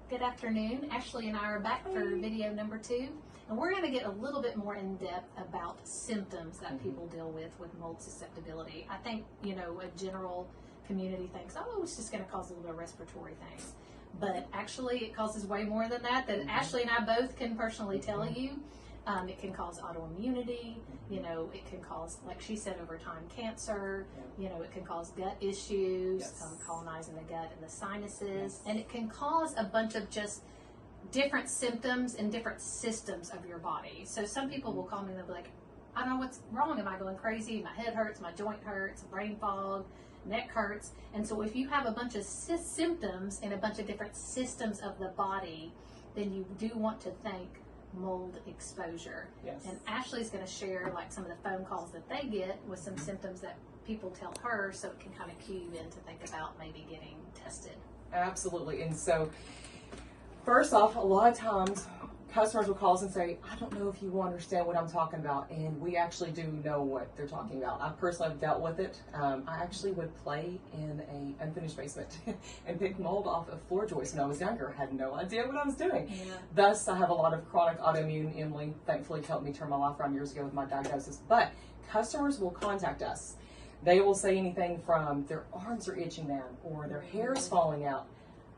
Good afternoon. Ashley and I are back for video number 2, and we're going to get a little bit more in depth about symptoms that people deal with mold susceptibility. I think, a general community thinks, oh, it's just going to cause a little bit of respiratory things. But actually, it causes way more than that Ashley and I both can personally tell you. It can cause autoimmunity, it can cause, like she said, over time cancer, it can cause gut issues, colonizing the gut and the sinuses, and it can cause a bunch of just different symptoms and different systems of your body. So some people will call me and they'll be like, I don't know what's wrong, am I going crazy? My head hurts, my joint hurts, brain fog, neck hurts. And so if you have a bunch of symptoms and a bunch of different systems of the body, then you do want to think mold exposure. And Ashley's going to share like some of the phone calls that they get with some symptoms that people tell her, so it can kind of cue you in to think about maybe getting tested. Absolutely. And so first off, a lot of times customers will call us and say, I don't know if you understand what I'm talking about, and we actually do know what they're talking about. I personally have dealt with it. I actually would play in an unfinished basement and pick mold off of floor joists when I was younger. I had no idea what I was doing. Thus, I have a lot of chronic autoimmune. Emily thankfully helped me turn my life around years ago with my diagnosis. But customers will contact us. They will say anything from their arms are itching now, or their hair is falling out.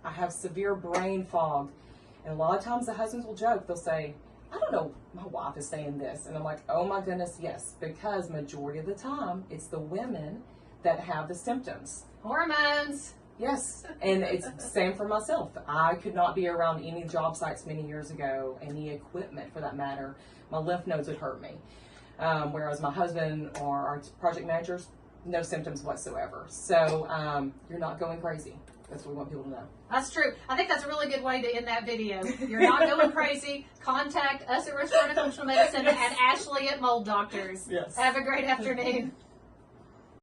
I have severe brain fog. And a lot of times the husbands will joke, they'll say, I don't know, my wife is saying this. And I'm like, oh my goodness, yes, because majority of the time it's the women that have the symptoms. Hormones. Yes, and it's the same for myself. I could not be around any job sites many years ago, any equipment for that matter. My lymph nodes would hurt me. Whereas my husband or our project managers, no symptoms whatsoever. So you're not going crazy. That's what we want people to know. That's true. I think that's a really good way to end that video. You're not going crazy. Contact us at Restorative Functional Medicine and Ashley at Mold Doctors. Yes. Have a great afternoon.